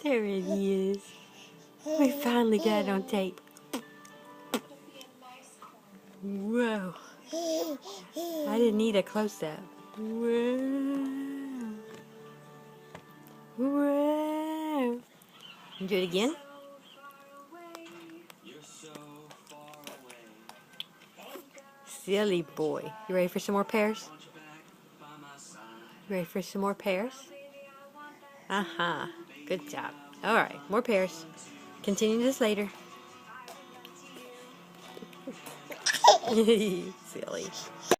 There it is. We finally got it on tape. Whoa. I didn't need a close-up. Whoa. Whoa. Do it again. Silly boy. You ready for some more pears? You ready for some more pears? Uh-huh. Good job. Alright, more pears. Continue this later. Silly.